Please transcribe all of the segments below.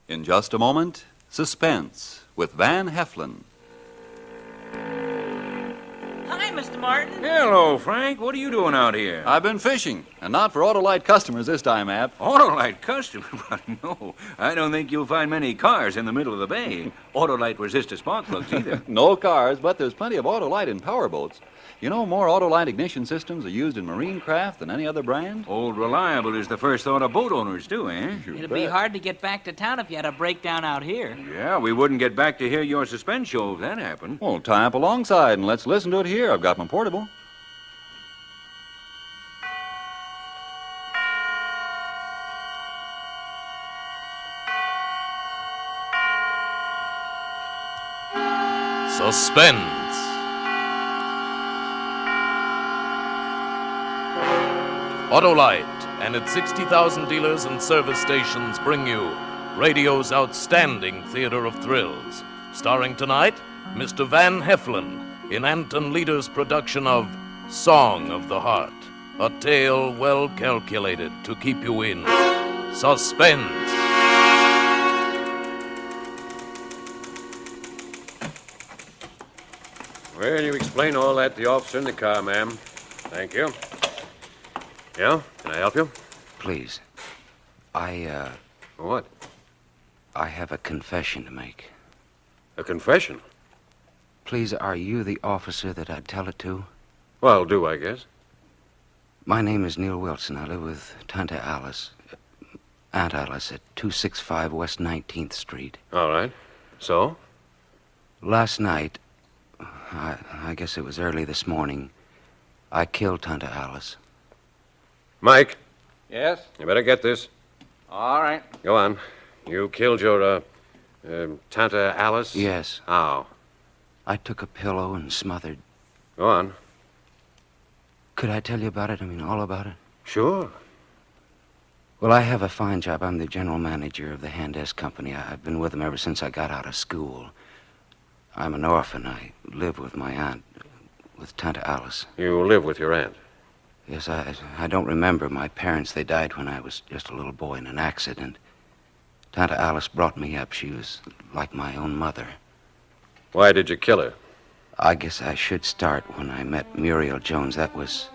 In just a moment, Suspense with Van Heflin. Hi, Mr. Martin. Hello, Frank. What are you doing out here? I've been fishing, and not for Autolite customers this time, App. Autolite customer? No, I don't think you'll find many cars in the middle of the bay. Autolite resistor spark plugs either. No cars, but there's plenty of Autolite in powerboats. You know, more Autolite ignition systems are used in marine craft than any other brand. Old Reliable is the first thought of boat owners do, eh? It'd be hard to get back to town if you had a breakdown out here. Yeah, we wouldn't get back to hear your Suspense show if that happened. Well, tie up alongside and let's listen to it here. I've got my portable. Suspense. Autolite and its 60,000 dealers and service stations bring you radio's outstanding theater of thrills. Starring tonight, Mr. Van Heflin in Anton Leader's production of Song of the Heart, a tale well calculated to keep you in suspense. Well, you explain all that to the officer in the car, ma'am. Thank you. Yeah? Can I help you? Please. What? I have a confession to make. A confession? Please, are you the officer that I'd tell it to? Well, do, I guess. My name is Neil Wilson. I live with Aunt Alice at 265 West 19th Street. All right. So? Last night, I guess it was early this morning, I killed Aunt Alice. Mike, Yes? you better get this. All right. Go on. You killed your, Tanta Alice? Yes. How? I took a pillow and smothered. Go on. Could I tell you about it? All about it? Sure. Well, I have a fine job. I'm the general manager of the hand desk company. I've been with them ever since I got out of school. I'm an orphan. I live with my aunt, with Tanta Alice. You live with your aunt? Yes, I don't remember my parents. They died when I was just a little boy in an accident. Tanta Alice brought me up. She was like my own mother. Why did you kill her? I guess I should start when I met Muriel Jones. That was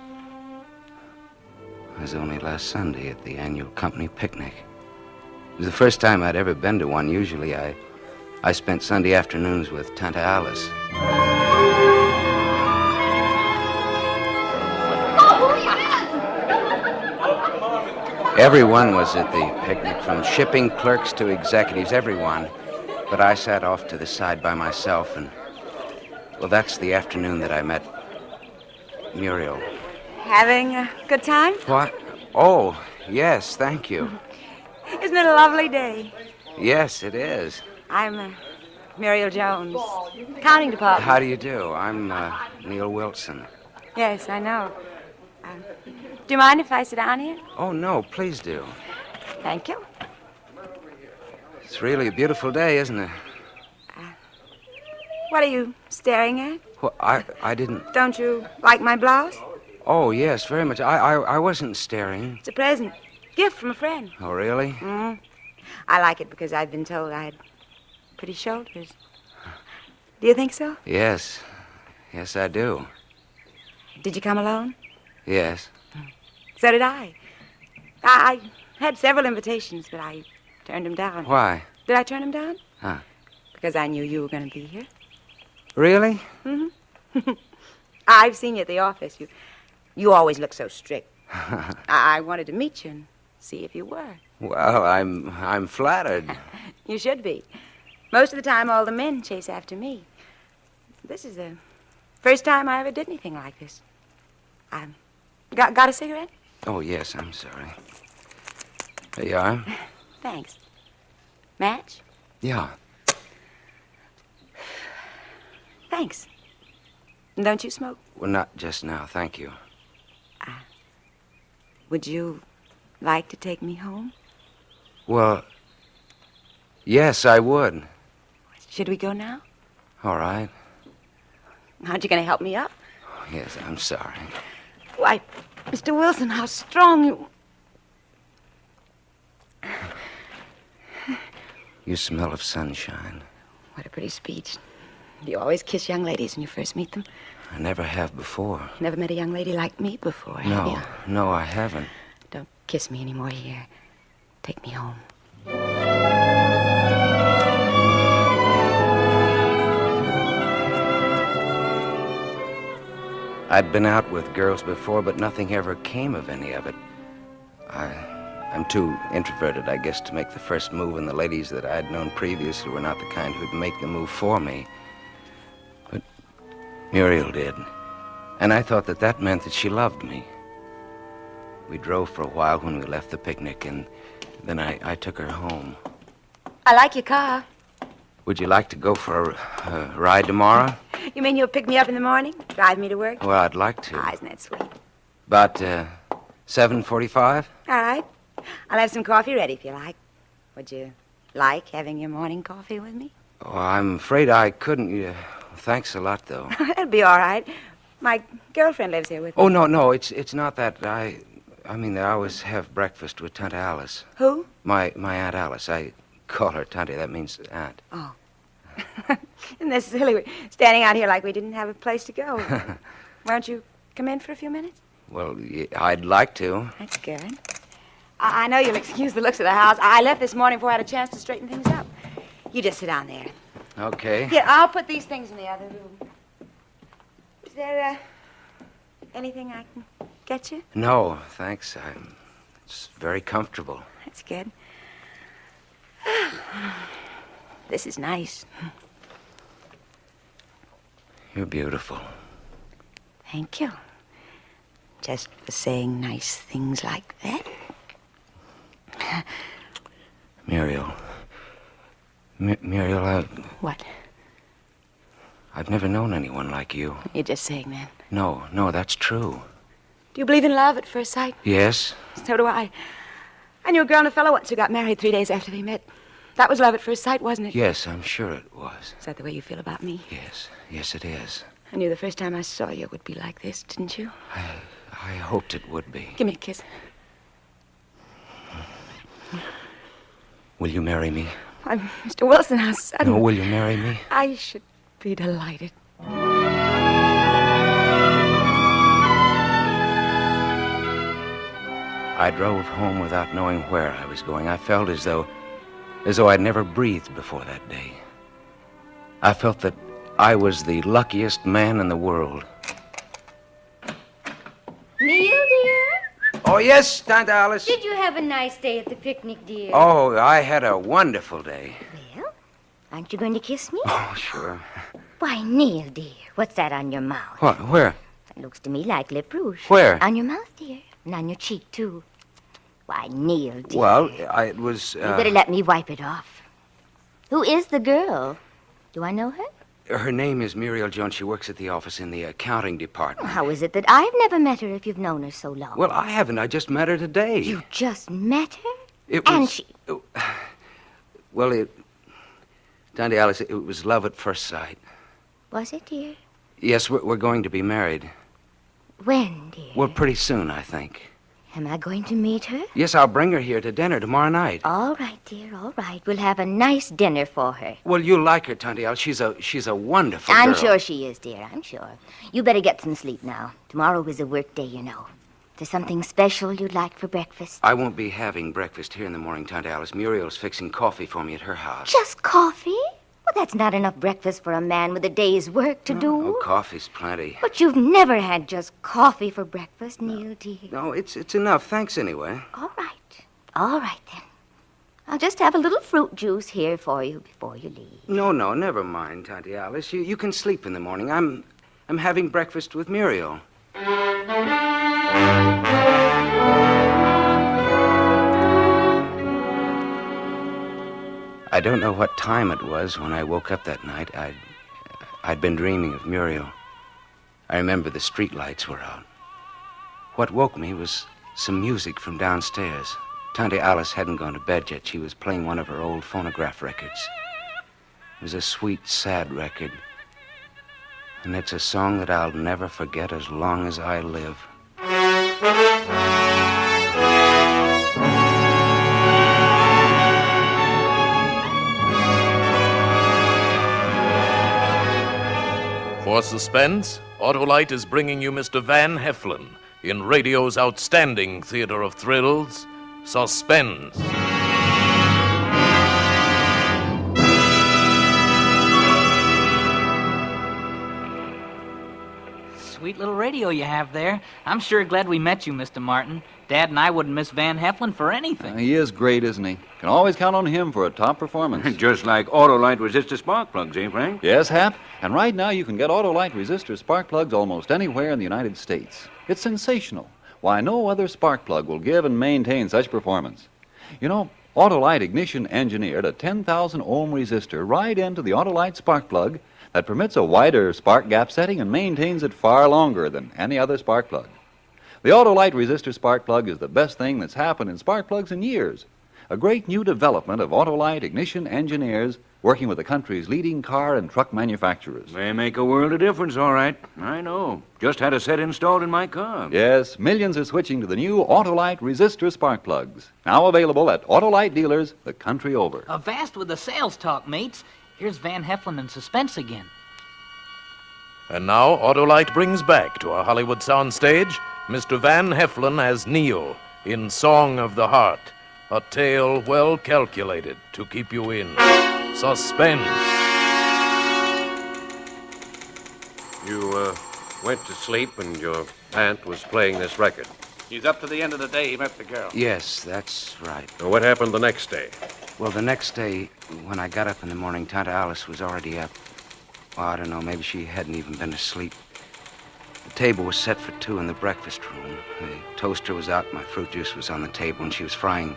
only last Sunday at the annual company picnic. It was the first time I'd ever been to one. Usually I spent Sunday afternoons with Tanta Alice. Everyone was at the picnic, from shipping clerks to executives, everyone. But I sat off to the side by myself, and, well, that's the afternoon that I met Muriel. Having a good time? What? Oh, yes, thank you. Isn't it a lovely day? Yes, it is. I'm Muriel Jones, accounting department. How do you do? I'm Neil Wilson. Yes, I know. Do you mind if I sit down here? Oh, no, please do. Thank you. It's really a beautiful day, isn't it? What are you staring at? Well, I didn't... Don't you like my blouse? Oh, yes, very much. I wasn't staring. It's a present. Gift from a friend. Oh, really? Mm-hmm. I like it because I've been told I had pretty shoulders. Do you think so? Yes. Yes, I do. Did you come alone? Yes. So did I. I had several invitations, but I turned them down. Why? Did I turn them down? Huh. Because I knew you were going to be here. Really? Mm-hmm. I've seen you at the office. You always look so strict. I wanted to meet you and see if you were. Well, I'm flattered. You should be. Most of the time, all the men chase after me. This is the first time I ever did anything like this. Got a cigarette? Oh, yes, I'm sorry. There you are. Thanks. Match? Yeah. Thanks. Don't you smoke? Well, not just now, thank you. Would you like to take me home? Well, yes, I would. Should we go now? All right. Aren't you going to help me up? Oh, yes, I'm sorry. Why, Mr. Wilson, how strong you... You smell of sunshine. What a pretty speech. You always kiss young ladies when you first meet them. I never have before. Never met a young lady like me before, have you? No, I haven't. Don't kiss me anymore here. Take me home. I'd been out with girls before, but nothing ever came of any of it. I'm too introverted, I guess, to make the first move, and the ladies that I'd known previously were not the kind who'd make the move for me. But Muriel did. And I thought that meant that she loved me. We drove for a while when we left the picnic, and then I took her home. I like your car. Would you like to go for a ride tomorrow? You mean you'll pick me up in the morning? Drive me to work? Well, I'd like to. Ah, isn't that sweet? About 7:45? All right. I'll have some coffee ready if you like. Would you like having your morning coffee with me? Oh, I'm afraid I couldn't. Thanks a lot, though. That'll be all right. My girlfriend lives here with me. Oh, no, it's not that. I mean, I always have breakfast with Tante Alice. Who? My Aunt Alice. I call her Tante. That means aunt. Oh. Isn't this silly? We're standing out here like we didn't have a place to go. Why don't you come in for a few minutes? Well, I'd like to. That's good. I know you'll excuse the looks of the house. I left this morning before I had a chance to straighten things up. You just sit down there. Okay. Here, I'll put these things in the other room. Is there, anything I can get you? No, thanks. It's very comfortable. That's good. This is nice. You're beautiful. Thank you. Just for saying nice things like that. Muriel. Muriel, What? I've never known anyone like you. You're just saying that. No, that's true. Do you believe in love at first sight? Yes? So do I. I knew a girl and a fellow once who got married 3 days after they met. That was love at first sight, wasn't it? Yes, I'm sure it was. Is that the way you feel about me? Yes, it is. I knew the first time I saw you it would be like this, didn't you? I hoped it would be. Give me a kiss. Will you marry me? I'm Mr. Wilson, how sudden. No, will you marry me? I should be delighted. I drove home without knowing where I was going. I felt as though I'd never breathed before that day. I felt that I was the luckiest man in the world. Neil, dear? Oh, yes, Tante Alice. Did you have a nice day at the picnic, dear? Oh, I had a wonderful day. Well, aren't you going to kiss me? Oh, sure. Why, Neil, dear, what's that on your mouth? What? Where? It looks to me like lip rouge. Where? On your mouth, dear, and on your cheek, too. Why, Neil, dear. Well, it was... You better let me wipe it off. Who is the girl? Do I know her? Her name is Muriel Jones. She works at the office in the accounting department. How is it that I've never met her if you've known her so long? Well, I haven't. I just met her today. You just met her? It was... And she... Well, Tante Alice, it was love at first sight. Was it, dear? Yes, we're going to be married. When, dear? Well, pretty soon, I think. Am I going to meet her? Yes, I'll bring her here to dinner tomorrow night. All right, dear, all right. We'll have a nice dinner for her. Well, you'll like her, Tante Alice. She's a wonderful girl. I'm sure she is, dear, I'm sure. You better get some sleep now. Tomorrow is a work day, you know. There's something special you'd like for breakfast? I won't be having breakfast here in the morning, Tante Alice. Muriel's fixing coffee for me at her house. Just coffee? Well, that's not enough breakfast for a man with a day's work to do. Oh, coffee's plenty. But you've never had just coffee for breakfast, Neil, dear. No, it's enough. Thanks anyway. All right then. I'll just have a little fruit juice here for you before you leave. No, never mind, Tante Alice. You can sleep in the morning. I'm having breakfast with Muriel. I don't know what time it was when I woke up that night. I'd been dreaming of Muriel. I remember the street lights were out. What woke me was some music from downstairs. Tante Alice hadn't gone to bed yet. She was playing one of her old phonograph records. It was a sweet, sad record. And it's a song that I'll never forget as long as I live. For suspense, Autolite is bringing you Mr. Van Heflin in radio's outstanding theater of thrills, Suspense. Sweet little radio you have there. I'm sure glad we met you, Mr. Martin. Dad and I wouldn't miss Van Heflin for anything. He is great, isn't he? Can always count on him for a top performance. Just like Autolite resistor spark plugs, eh, Frank? Yes, Hap. And right now you can get Autolite resistor spark plugs almost anywhere in the United States. It's sensational. Why, no other spark plug will give and maintain such performance. You know, Autolite Ignition engineered a 10,000 ohm resistor right into the Autolite spark plug that permits a wider spark gap setting and maintains it far longer than any other spark plug. The Autolite resistor spark plug is the best thing that's happened in spark plugs in years. A great new development of Autolite Ignition engineers working with the country's leading car and truck manufacturers. They make a world of difference, all right. I know. Just had a set installed in my car. Yes, millions are switching to the new Autolite resistor spark plugs. Now available at Autolite dealers the country over. Avast with the sales talk, mates. Here's Van Heflin in suspense again. And now Autolite brings back to our Hollywood soundstage Mr. Van Heflin as Neil in Song of the Heart, a tale well calculated to keep you in suspense. You went to sleep and your aunt was playing this record. He's up to the end of the day he met the girl. Yes, that's right. Now, what happened the next day? Well, the next day, when I got up in the morning, Tante Alice was already up. Oh, I don't know, maybe she hadn't even been asleep. The table was set for two in the breakfast room. The toaster was out, my fruit juice was on the table, and she was frying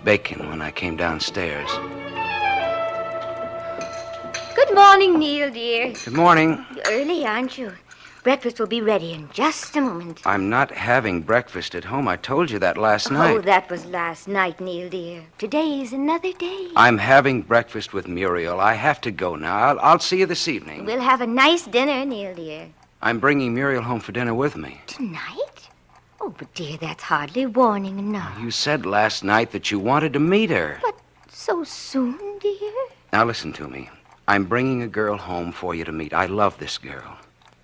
bacon when I came downstairs. Good morning, Neil, dear. Good morning. You're early, aren't you? Breakfast will be ready in just a moment. I'm not having breakfast at home. I told you that last Oh, night. that was last night, Neil, dear. Today is another day. I'm having breakfast with Muriel. I have to go now. I'll see you this evening. We'll have a nice dinner, Neil, dear. I'm bringing Muriel home for dinner with me. Tonight? Oh, but dear, that's hardly warning enough. You said last night that you wanted to meet her. But so soon, dear? Now listen to me. I'm bringing a girl home for you to meet. I love this girl.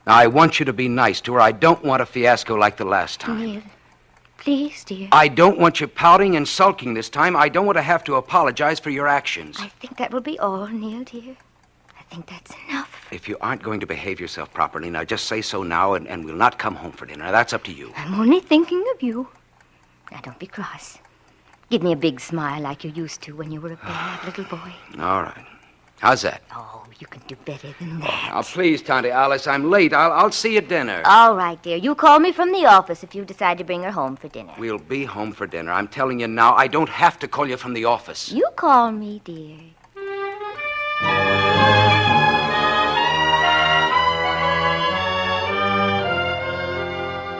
Now, I want you to be nice to her. I don't want a fiasco like the last time. Neil, please, dear. I don't want you pouting and sulking this time. I don't want to have to apologize for your actions. I think that will be all, Neil, dear. I think that's enough. If you aren't going to behave yourself properly, now just say so now and we'll not come home for dinner. Now, that's up to you. I'm only thinking of you. Now, don't be cross. Give me a big smile like you used to when you were a bad little boy. All right. How's that? Oh, you can do better than that. Now, please, Tante Alice, I'm late. I'll see you at dinner. All right, dear. You call me from the office if you decide to bring her home for dinner. We'll be home for dinner. I'm telling you now, I don't have to call you from the office. You call me, dear.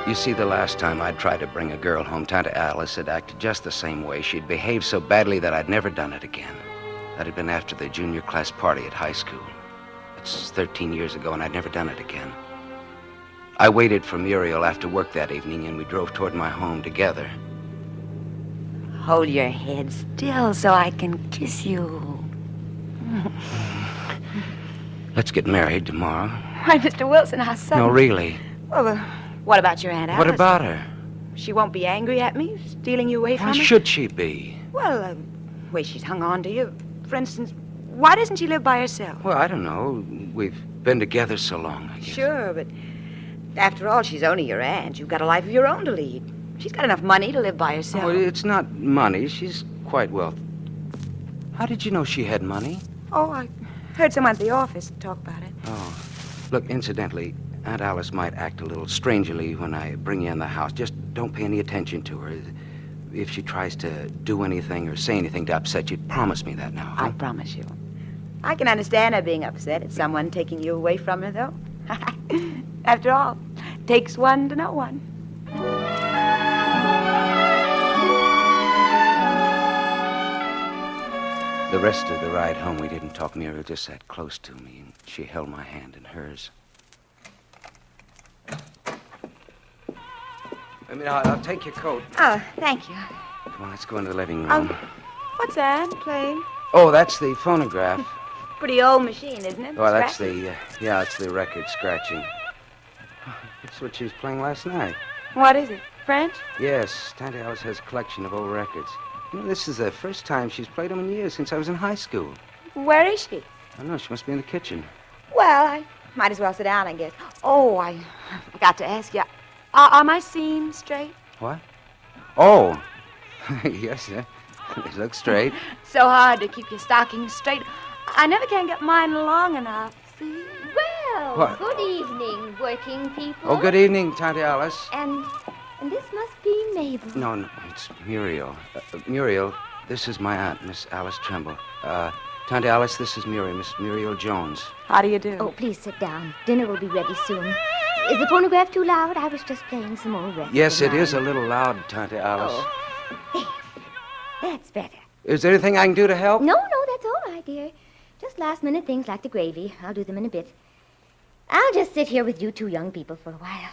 You see, the last time I'd tried to bring a girl home, Tante Alice had acted just the same way. She'd behaved so badly that I'd never done it again. That had been after the junior class party at high school. It's 13 years ago, and I'd never done it again. I waited for Muriel after work that evening, and we drove toward my home together. Hold your head still so I can kiss you. Let's get married tomorrow. Why, Mr. Wilson, how sudden. No, really. Well, what about your Aunt Alice? What about her? She won't be angry at me, stealing you away from Why her? should she be? Well, the way she's hung on to you. For instance, why doesn't she live by herself? Well, I don't know. We've been together so long, I guess. Sure, but after all, she's only your aunt. You've got a life of your own to lead. She's got enough money to live by herself. Oh, it's not money. She's quite wealthy. How did you know she had money? Oh, I heard someone at the office talk about it. Oh. Look, incidentally, Aunt Alice might act a little strangely when I bring you in the house. Just don't pay any attention to her. If she tries to do anything or say anything to upset you, promise me that now. Huh? I promise you. I can understand her being upset at someone taking you away from her, though. After all, takes one to know one. The rest of the ride home, we didn't talk. Muriel just sat close to me, and she held my hand in hers. I'll take your coat. Oh, thank you. Come on, let's go into the living room. What's that playing? Oh, that's the phonograph. Pretty old machine, isn't it? Oh, that's Scratchy. it's the record scratching. That's what she was playing last night. What is it? French? Yes, Tante Alice has a collection of old records. This is the first time she's played them in years, since I was in high school. Where is she? I don't know, she must be in the kitchen. Well, I might as well sit down, I guess. Oh, I forgot to ask you. Are my seams straight? What? Oh, yes, they look straight. So hard to keep your stockings straight. I never can get mine long enough. See? Well, What? good evening, working people. Oh, good evening, Tante Alice. And this must be Mabel. No, it's Muriel. Muriel, this is my aunt, Miss Alice Tremble. Tante Alice, this is Miss Muriel Jones. How do you do? Oh, please sit down. Dinner will be ready soon. Is the phonograph too loud? I was just playing some old records. Yes, of it is a mine. little loud, Tante Alice. Oh, there. That's better. Is there anything I can do to help? No, that's all right, dear. Just last-minute things like the gravy. I'll do them in a bit. I'll just sit here with you two young people for a while.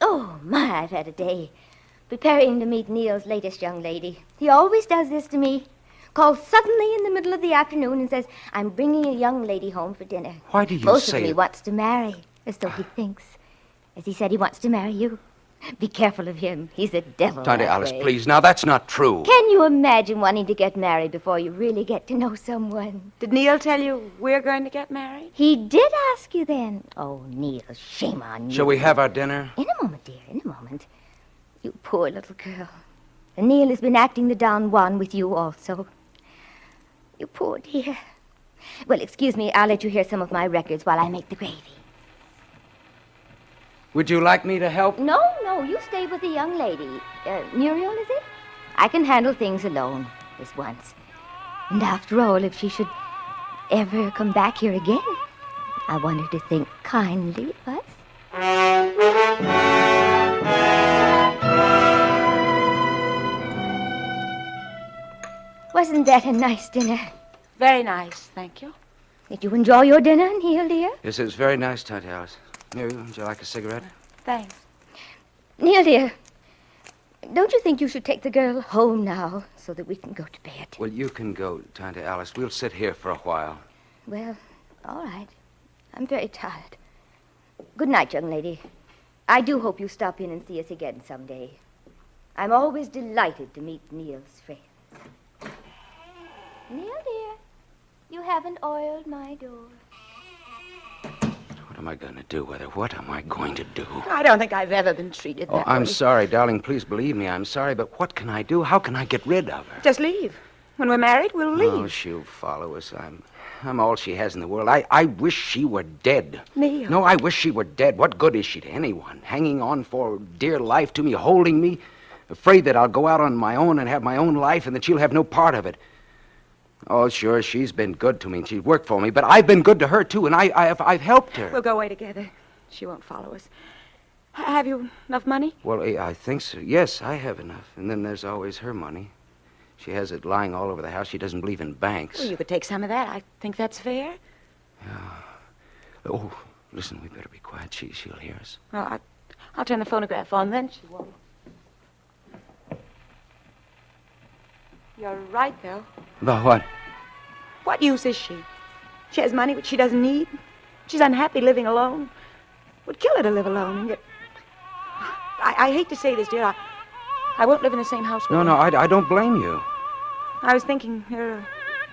Oh, my, I've had a day. Preparing to meet Neil's latest young lady. He always does this to me. Calls suddenly in the middle of the afternoon and says, I'm bringing a young lady home for dinner. Why do you Most say of me it? wants to marry, as though he thinks. As he said he wants to marry you. Be careful of him. He's a devil. Tante that Alice, way. please. Now, that's not true. Can you imagine wanting to get married before you really get to know someone? Did Neil tell you we're going to get married? He did ask you then. Oh, Neil, shame on you. Shall we have our dinner? In a moment, dear, in a moment. You poor little girl. And Neil has been acting the Don Juan with you also. You poor dear. Well, excuse me, I'll let you hear some of my records while I make the gravy. Would you like me to help? No, you stay with the young lady. Muriel, is it? I can handle things alone, this once. And after all, if she should ever come back here again, I want her to think kindly of us. Wasn't that a nice dinner? Very nice, thank you. Did you enjoy your dinner, Neil, dear? Yes, it was very nice, Tante Alice. Muriel, would you like a cigarette? Thanks. Neil, dear, don't you think you should take the girl home now so that we can go to bed? Well, you can go, Tante Alice. We'll sit here for a while. Well, all right. I'm very tired. Good night, young lady. I do hope you stop in and see us again someday. I'm always delighted to meet Neil's friends. Neil, dear, you haven't oiled my door. What am I going to do with her? What am I going to do? I don't think I've ever been treated that way. I'm sorry, darling. Please believe me. I'm sorry, but what can I do? How can I get rid of her? Just leave. When we're married, we'll leave. Oh, she'll follow us. I'm all she has in the world. I wish she were dead. Neil. No, I wish she were dead. What good is she to anyone? Hanging on for dear life to me, holding me, afraid that I'll go out on my own and have my own life and that she'll have no part of it. Oh, sure, she's been good to me and she's worked for me, but I've been good to her, too, and I've helped her. We'll go away together. She won't follow us. Have you enough money? Well, I think so. Yes, I have enough. And then there's always her money. She has it lying all over the house. She doesn't believe in banks. Well, you could take some of that. I think that's fair. Oh, listen, we better be quiet. She'll hear us. Well, I'll turn the phonograph on, then she won't. You're right, though. About what? What use is she? She has money which she doesn't need. She's unhappy living alone. Would kill her to live alone, and yet... I hate to say this, dear. I won't live in the same house with her. No, I don't blame you. I was thinking there are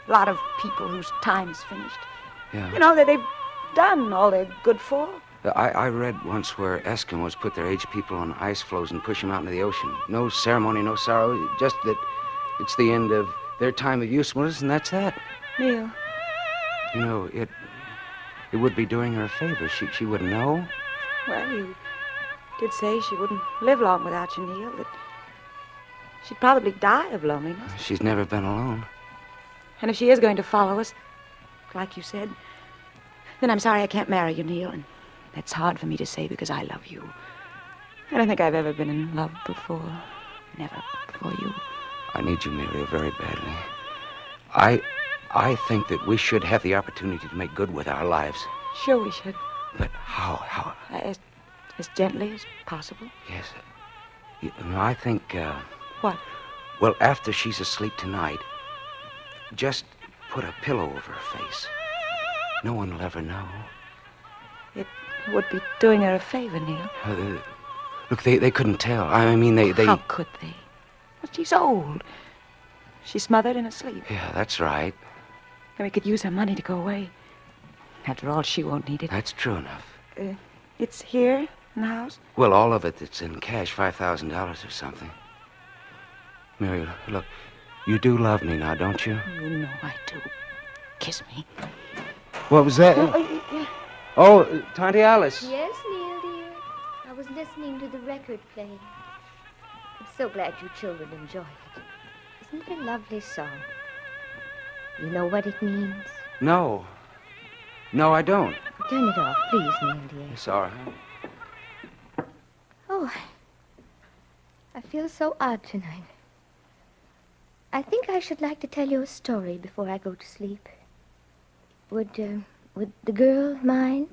a lot of people whose time's finished. Yeah. You know, that they've done all they're good for. I read once where Eskimos put their aged people on ice floes and push them out into the ocean. No ceremony, no sorrow, just that it's the end of their time of usefulness, and that's that. Neil. You know, it would be doing her a favor. She wouldn't know. Well, you did say she wouldn't live long without you, Neil. That she'd probably die of loneliness. She's never been alone. And if she is going to follow us, like you said, then I'm sorry I can't marry you, Neil. And that's hard for me to say because I love you. I don't think I've ever been in love before. Never before you. I need you, Muriel, very badly. I think that we should have the opportunity to make good with our lives. Sure we should. But how? As gently as possible. Yes. You know, I think, What? well, after she's asleep tonight, just put a pillow over her face. No one will ever know. It would be doing her a favor, Neil. Look, they couldn't tell. I mean, they... How could they? Well, she's old. She's smothered in her sleep. Yeah, that's right. And we could use her money to go away. After all, she won't need it. That's true enough. It's here in the house? Well, all of it, it's in cash, $5,000 or something. Muriel, look, you do love me now, don't you? You know I do. Kiss me. What was that? Oh, Tante Alice. Yes, Neil, dear. I was listening to the record playing. I'm so glad you children enjoy it. Isn't it a lovely song? You know what it means? No. No, I don't. Turn it off, please, Neil, dear. It's all right. Oh, I feel so odd tonight. I think I should like to tell you a story before I go to sleep. Would the girl mind?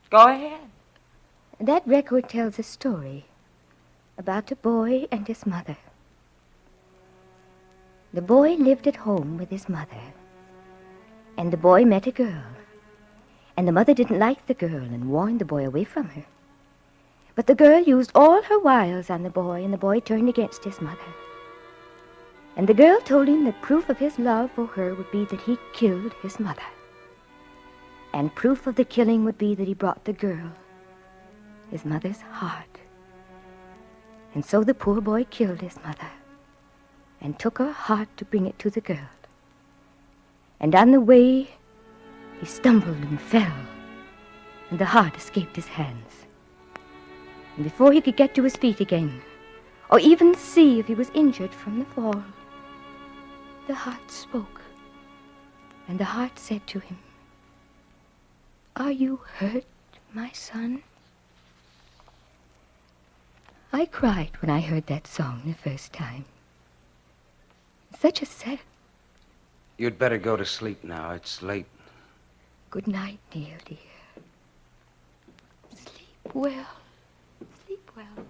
Go ahead. That record tells a story about a boy and his mother. The boy lived at home with his mother, and the boy met a girl, and the mother didn't like the girl and warned the boy away from her. But the girl used all her wiles on the boy, and the boy turned against his mother. And the girl told him that proof of his love for her would be that he killed his mother. And proof of the killing would be that he brought the girl his mother's heart. And so the poor boy killed his mother and took her heart to bring it to the girl. And on the way, he stumbled and fell, and the heart escaped his hands. And before he could get to his feet again, or even see if he was injured from the fall, the heart spoke, and the heart said to him, "Are you hurt, my son?" I cried when I heard that song the first time. Such a sad... You'd better go to sleep now. It's late. Good night, Neil, dear. Sleep well. Sleep well.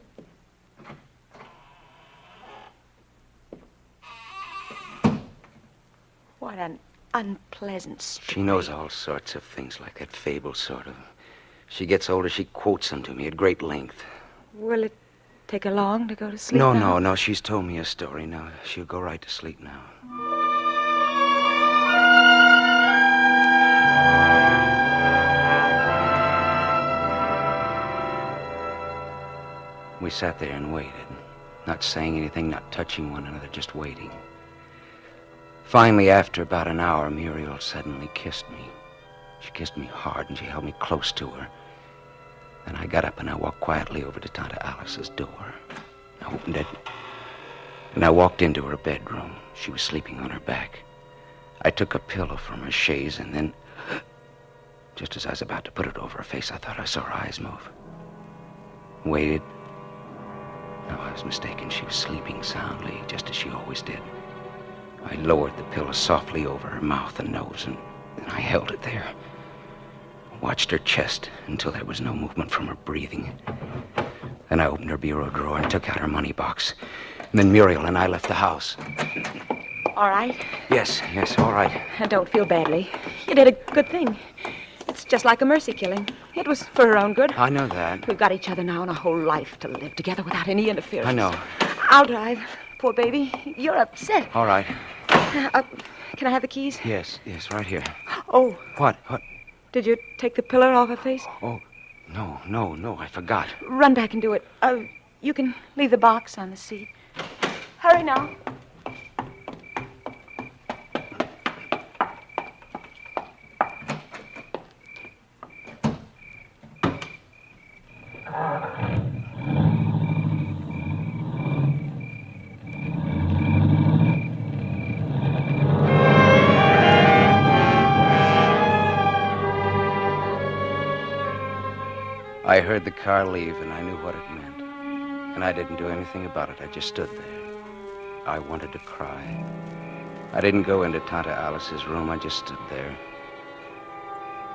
What an unpleasant story. She knows all sorts of things like that fable, sort of. She gets older, she quotes them to me at great length. Will it take her long to go to sleep No, now? no. She's told me a story now. She'll go right to sleep now. We sat there and waited, not saying anything, not touching one another, just waiting. Finally, after about an hour, Muriel suddenly kissed me. She kissed me hard, and she held me close to her. Then I got up and I walked quietly over to Tante Alice's door. I opened it, and I walked into her bedroom. She was sleeping on her back. I took a pillow from her chaise, and then, just as I was about to put it over her face, I thought I saw her eyes move. Waited. No, I was mistaken. She was sleeping soundly, just as she always did. I lowered the pillow softly over her mouth and nose, and I held it there. Watched her chest until there was no movement from her breathing. Then I opened her bureau drawer and took out her money box. And then Muriel and I left the house. All right. Yes, all right. And don't feel badly. You did a good thing. It's just like a mercy killing. It was for her own good. I know that. We've got each other now and a whole life to live together without any interference. I know. I'll drive. Poor baby. You're upset. All right. Can I have the keys? Yes, right here. Oh. What? Did you take the pillar off her face? Oh, no, I forgot. Run back and do it. You can leave the box on the seat. Hurry now. I heard the car leave, and I knew what it meant. And I didn't do anything about it. I just stood there. I wanted to cry. I didn't go into Tante Alice's room. I just stood there.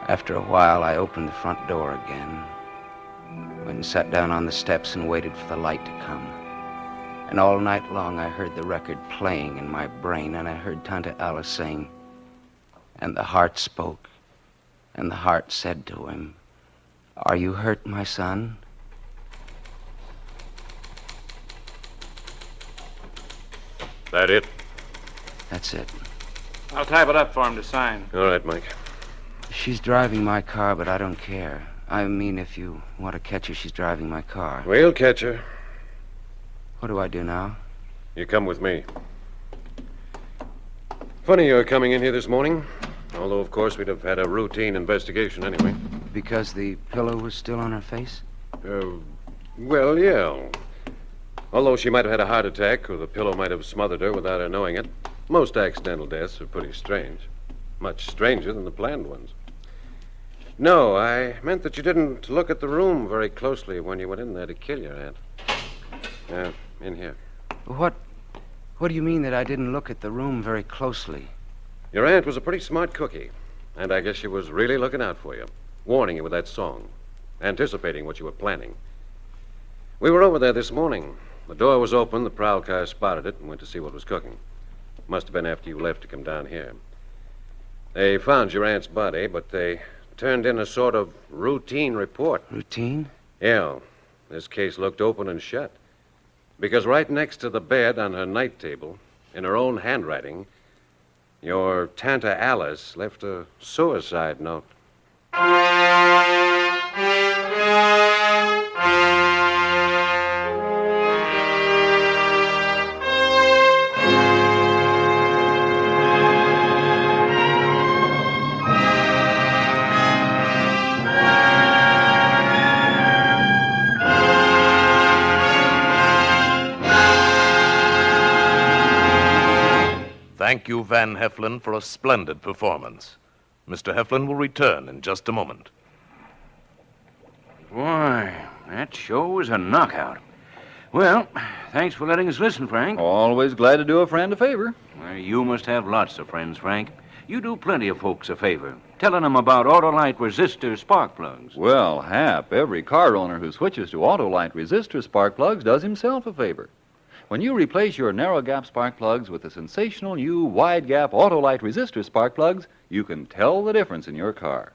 After a while, I opened the front door again, went and sat down on the steps and waited for the light to come. And all night long, I heard the record playing in my brain, and I heard Tante Alice saying, "And the heart spoke, And the heart said to him, "Are you hurt, my son?" That it? That's it. I'll type it up for him to sign. All right, Mike. She's driving my car, but I don't care. I mean, if you want to catch her, she's driving my car. We'll catch her. What do I do now? You come with me. Funny you're coming in here this morning. Although, of course, we'd have had a routine investigation anyway. Because the pillow was still on her face? Well, yeah. Although she might have had a heart attack, or the pillow might have smothered her without her knowing it. Most accidental deaths are pretty strange. Much stranger than the planned ones. No, I meant that you didn't look at the room very closely when you went in there to kill your aunt. In here. What do you mean that I didn't look at the room very closely? Your aunt was a pretty smart cookie, and I guess she was really looking out for you, warning you with that song, anticipating what you were planning. We were over there this morning. The door was open, the prowl car spotted it, and went to see what was cooking. Must have been after you left to come down here. They found your aunt's body, but they turned in a sort of routine report. Routine? Yeah. This case looked open and shut. Because right next to the bed on her night table, in her own handwriting, your Tanta Alice left a suicide note. Thank you, Van Heflin, for a splendid performance. Mr. Heflin will return in just a moment. Why, that show was a knockout. Well, thanks for letting us listen, Frank. Always glad to do a friend a favor. Well, you must have lots of friends, Frank. You do plenty of folks a favor, telling them about Autolite resistor spark plugs. Well, Hap, every car owner who switches to Autolite resistor spark plugs does himself a favor. When you replace your narrow gap spark plugs with the sensational new wide gap Autolite resistor spark plugs, you can tell the difference in your car.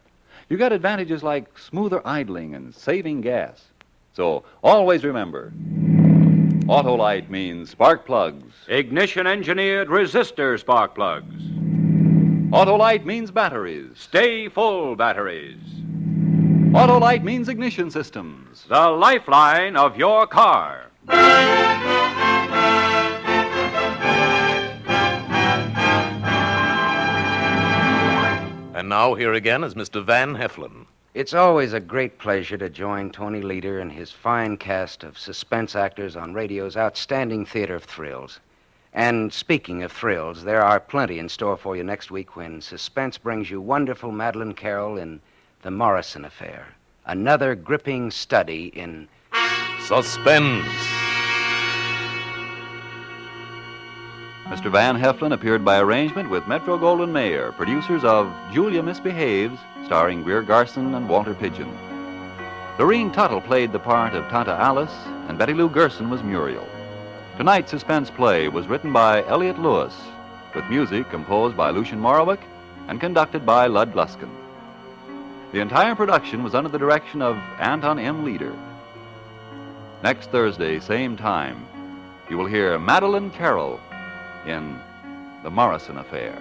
You got advantages like smoother idling and saving gas. So always remember, Autolite means spark plugs. Ignition engineered resistor spark plugs. Autolite means batteries. Stay full batteries. Autolite means ignition systems. The lifeline of your car. And now here again is Mr. Van Heflin. It's always a great pleasure to join Tony Leader and his fine cast of suspense actors on radio's outstanding theater of thrills. And speaking of thrills, there are plenty in store for you next week when suspense brings you wonderful Madeline Carroll in The Morrison Affair. Another gripping study in Suspense. Mr. Van Heflin appeared by arrangement with Metro-Goldwyn-Mayer, producers of Julia Misbehaves, starring Greer Garson and Walter Pidgeon. Lorene Tuttle played the part of Tanta Alice, and Betty Lou Gerson was Muriel. Tonight's suspense play was written by Elliott Lewis, with music composed by Lucien Morawick and conducted by Lud Gluskin. The entire production was under the direction of Anton M. Leader. Next Thursday, same time, you will hear Madeline Carroll in The Morrison Affair.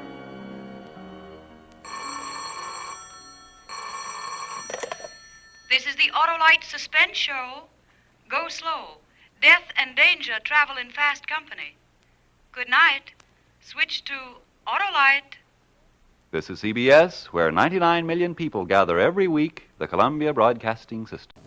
This is the Autolite Suspense Show. Go slow. Death and danger travel in fast company. Good night. Switch to Autolite. This is CBS, where 99 million people gather every week, the Columbia Broadcasting System.